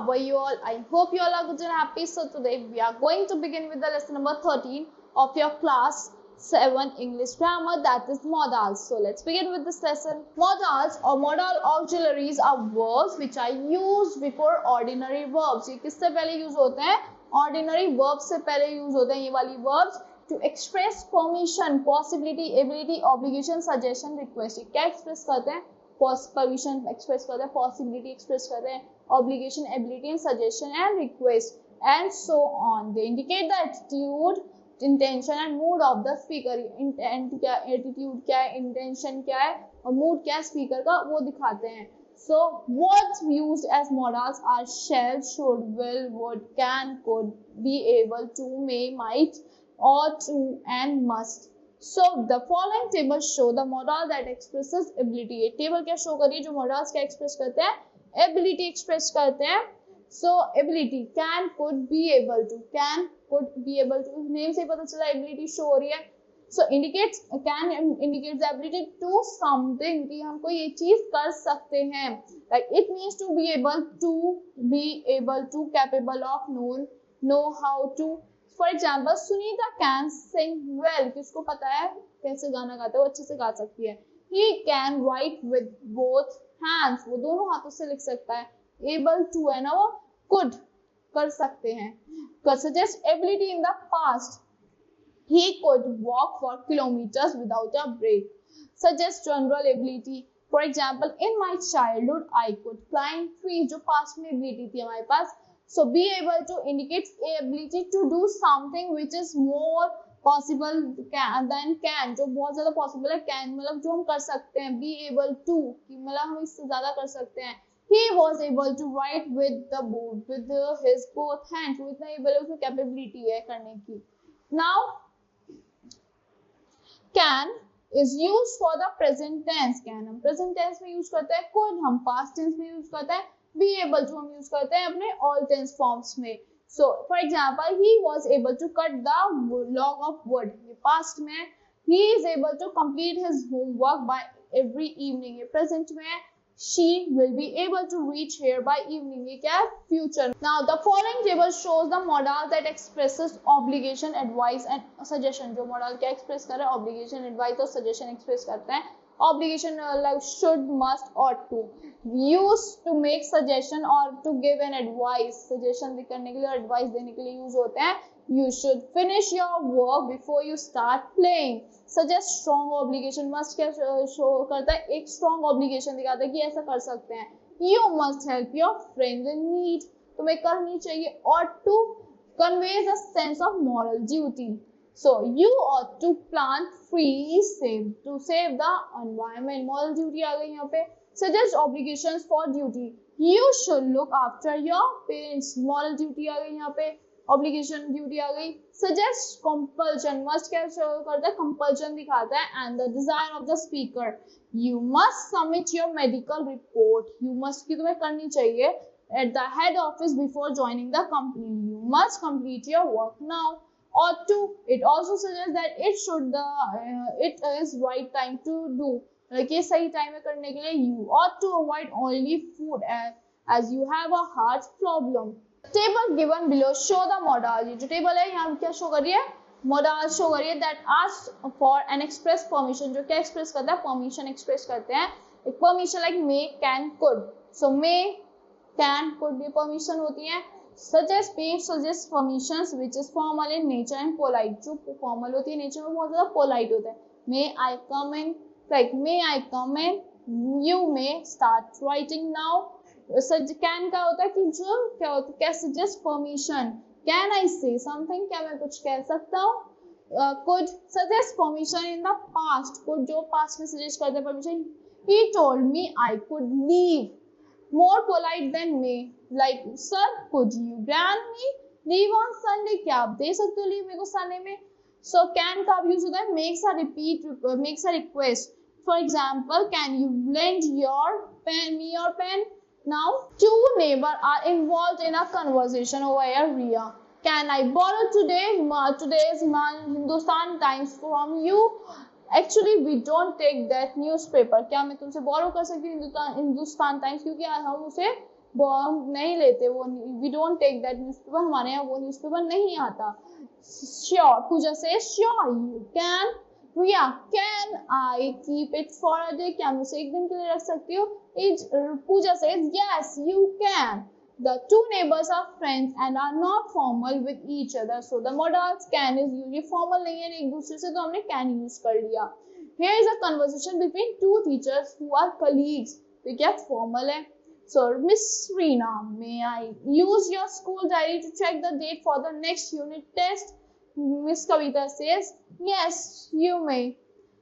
How are you all? I hope you all are good and happy. So today we are going to begin with the lesson number 13 of your class 7 English grammar, that is modals. So let's begin with this lesson. Modals or modal auxiliaries are verbs which are used before ordinary verbs. ये किससे पहले use होते हैं? Ordinary verbs से पहले use होते हैं ये वाली verbs to express permission, possibility, ability, obligation, suggestion, request. क्या express करते हैं? Permission express करते हैं, possibility express करते हैं, obligation, ability, and suggestion and request, and so on. They indicate the attitude, intention and mood of the speaker. Intent क्या है, attitude क्या है, intention क्या है और mood क्या है speaker का, वो दिखाते हैं. So words used as modals are shall, should, will, would, can, could, be able to, may, might, ought to and must. So the following table show the modal that expresses ability. ये table क्या show करिए जो modals क्या express करते हैं? Ability express करते हैं. So ability can, could, be able to, can, could, be able to. Name से पता चला ability show हो रही है. So indicates can indicates the ability to something कि हमको ये चीज कर सकते हैं. Like it means to be able to, capable of, know how to. For example, Sunita can sing well. किसको पता है कैसे गाना गाता है, वो अच्छे से गा सकती है. He can write with both hands. वो दोनों हाथों से लिख सकता है. Able to है ना, वो could कर सकते हैं. Could suggest ability in the past. He could walk for kilometers without a break. Suggest general ability. For example, in my childhood, I could climb trees. जो past में ability थी हमारे पास. So be able to indicates ability to do something which is more possible than can. जो बहुत ज्यादा possible है, can मतलब जो हम कर सकते हैं. Be able to कि मतलब हम इससे ज्यादा कर सकते हैं. He was able to write with the board with his both hands. वो इतना able उसमें capability है करने की. Now can is used for the present tense. Can हम present tense में use करते हैं. Could हम past tense में use करते हैं. Be able to हम use करते हैं अपने all tense forms में. So for example, he was able to cut the log of wood. ये past में. He is able to complete his homework by every evening. ये present में. She will be able to reach here by evening. ये क्या है? Future. Now the following table shows the modal that expresses obligation, advice and suggestion. जो modal क्या express कर रहा है? Obligation, advice और suggestion express करते हैं. Obligation like should, must, ought to. Used to make suggestion or to give an advice. Suggestion करने के लिए और advice देने के लिए use होते हैं. You should finish your work before you start playing. Suggest strong obligation. Must क्या show करता है? एक strong obligation दिखाता है कि ऐसा कर सकते हैं. You must help your friends in need. तुम्हें करनी चाहिए. Ought to conveys a sense of moral duty. So you ought to plant trees to save the environment. Moral duty आ गई यहाँ पे. Suggest obligations for duty. You should look after your parents. Moral duty आ गई यहाँ पे. Obligation duty आ गई. Suggest compulsion. Must क्या show करता है? Compulsion दिखाता है. And the desire of the speaker. You must submit your medical report. You must की तुम्हें करनी चाहिए at the head office before joining the company. You must complete your work now. Ought to, it also suggests that it is right time to do. ये सही time में करने के लिए. You ought to avoid only food as you have a heart problem. Table given below show the modal. ये जो table है यहाँ क्या show कर रही है? Modal show कर रही है that asks for an express permission. जो क्या express करता है? Permission express करते हैं. एक permission like may, can, could. So may, can, could भी permission होती है. Suggest permissions which is formal in nature and polite. जो formal होती है nature में बहुत ज़्यादा polite होता है. May I come in? Like may I come in? You may start writing now. Can का होता है कि जो क्या होता है? क्या suggest permission? Can I say something? क्या मैं कुछ कह सकता हूँ? Could suggest permission in the past. Could जो past में suggest करते हैं permission. He told me I could leave. More polite than may. Like sir, could you grant me leave on Sunday? क्या आप दे सकते हो leave मेरे को Sunday में? So can का use होता है makes a request. For example, can you lend me your pen? Now two neighbors are involved in a conversation over here. Ria, can I borrow today's Hindustan Times from you? Actually, we don't take that newspaper. क्या मैं तुमसे borrow कर सकती हूँ Hindustan times क्योंकि हम उसे नहीं लेते वो, we don't take that newspaper, हमारे यहाँ वो न्यूज़पेपर नहीं आता. श्योर, पूजा से sure you can. Riya, can I keep it for a day, क्या मैं उसे एक दिन के लिए रख सकती हूँ? पूजा से yes you can. The two neighbors are friends and are not formal with each other. So the modals can is usually formal नहीं है एक दूसरे से, तो हमने can use कर लिया. Here is a conversation between two teachers who are colleagues. तो क्या formal है? So Miss Reena, may I use your school diary to check the date for the next unit test? Miss Kavita says yes, you may.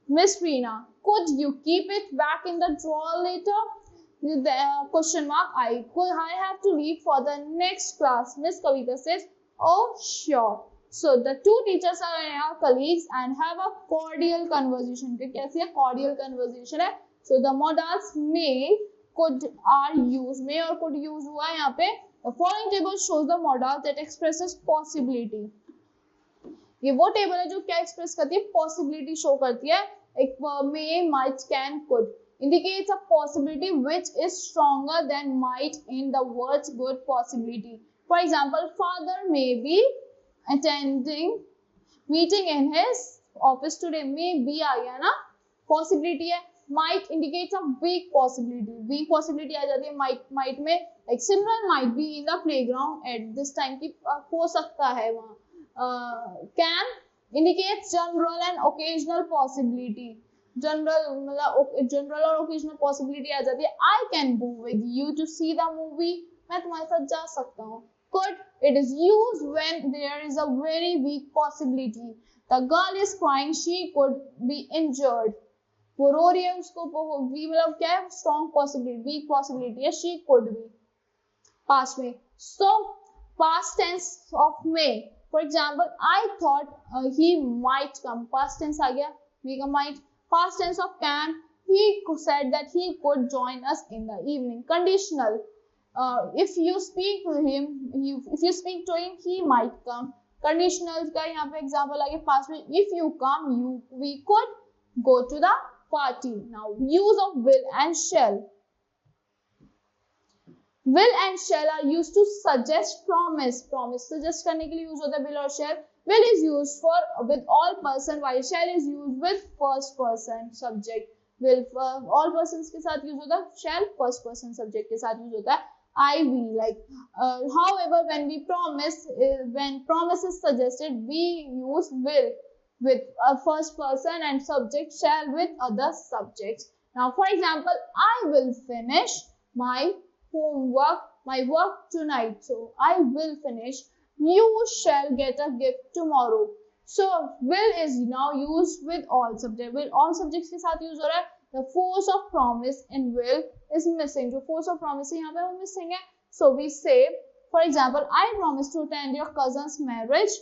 Miss Reena, could you keep it back in the drawer later? The question mark, I have to leave for the next class. Miss Kavita says, oh sure. So the two teachers are our colleagues and have a cordial conversation. कैसी है cordial conversation है? So the modals may, could are used. May और could use हुआ है यहाँ पे. The following table shows the modal that expresses possibility. ये वो टेबल है जो क्या एक्सप्रेस करती है? पॉसिबिलिटी शो करती है. एक may, might, can, could indicates a possibility which is stronger than might in the words good possibility. For example, father may be attending meeting in his office today. May be आ गया ना, possibility है. Might indicates a weak possibility. Weak possibility आ जाती है might में. Like Simran might be in the playground at this time की हो सकता है वहाँ. Can indicates general and occasional possibility. General और ओकेजनल पॉसिबिलिटी आ जाती है. I can go with you to see the movie, मैं तुम्हारे साथ जा सकता हूँ. could, it is used when there is a very weak possibility. The girl is crying, she could be injured. वो रो रही है, उसको मतलब क्या है? स्ट्रॉन्ग पॉसिबिलिटी, वीक पॉसिबिलिटी है. she could be. पास्ट में. so past tense of may. for example, I thought he might come. past tense आ गया, may का might. Past tense of can, he said that he could join us in the evening. Conditional, if you speak to him, he might come. Conditional का यहाँ पे example आ गया past में. If you come, we could go to the party. Now use of will and shall. Will and shall are used to suggest promise. Promise suggest करने के लिए use होता है will और shall. Will is used for with all person, while shall is used with first person subject. Will all persons के साथ use होता है, shall first person subject के साथ use होता है. I will, like however when promise is suggested, we use will with a first person and subject shall with other subjects. Now for example, I will finish my work tonight. So I will finish. You shall get a gift tomorrow. So will is now used with all subjects. Will all subjects के साथ use हो रहा है. The force of promise in will is missing. जो force of promise है यहाँ पे वो missing है. So we say, for example, I promise to attend your cousin's marriage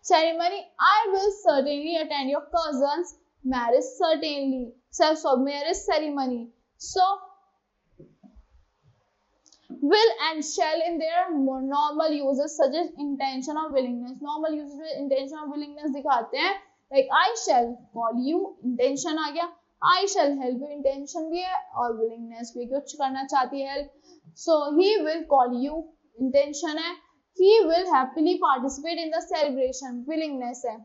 ceremony. I will certainly attend your cousin's marriage certainly. So marriage ceremony. So will and shall in their normal uses suggest intention or willingness. Normal uses में intention और willingness दिखाते हैं. Like I shall call you, intention आ गया. I shall help you, intention भी है और willingness भी, कुछ करना चाहती है help. So he will call you, intention है. He will happily participate in the celebration, willingness है.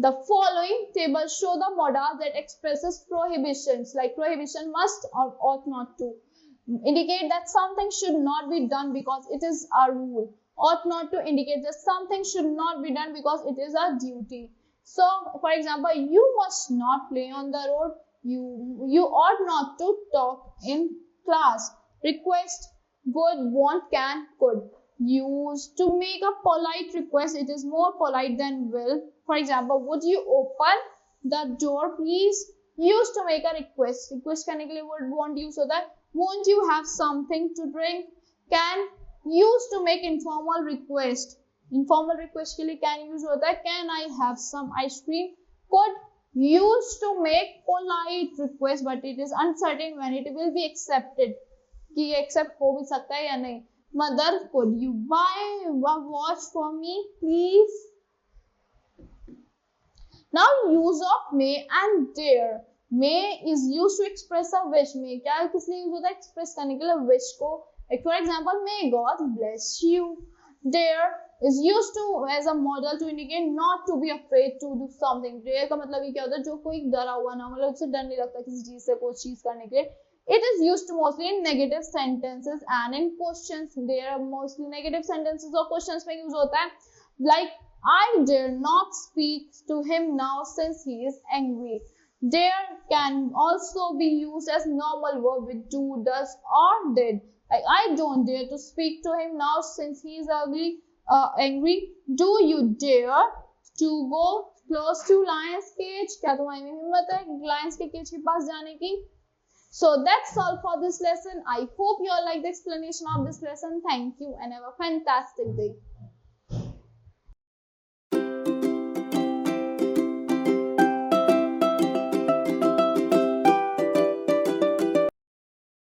The following table show the modal that expresses prohibitions, like prohibition must or ought not to. Indicate that something should not be done because it is a rule. Ought not to indicate that something should not be done because it is a duty. So, for example, you must not play on the road. You ought not to talk in class. Request, would, want, can, could. Use to make a polite request. It is more polite than will. For example, would you open the door please? Used to make a request. Request करने के लिए would, want use होता है. Won't you have something to drink? Can used to make informal request. Informal request के लिए can use होता है. Can I have some ice cream? Could used to make polite request, but it is uncertain when it will be accepted. कि accept हो भी सकता है या नहीं. Mother, could you buy a watch for me, please? Now use of may and dare. May is used to express a wish. May क्या किस लिए यूज होता है? एक्सप्रेस करने के लिए wish को. Like for example, may God bless you. Dare is used to as a model to indicate not to be afraid to do something. Dare का मतलब ये क्या होता है? जो कोई डरा हुआ ना, मतलब उससे डर नहीं लगता किसी चीज से, कोई चीज करने के लिए. It is used mostly in negative sentences and in questions. There are mostly negative sentences or questions में use होता है. Like I dare not speak to him now since he is angry. Dare can also be used as normal verb with do, does, or did. Like I don't dare to speak to him now since he is angry. Do you dare to go close to lion's cage? क्या तुम्हारी में हिम्मत है lions के cage के पास जाने की? So that's all for this lesson. I hope you all like the explanation of this lesson. Thank you and have a fantastic day.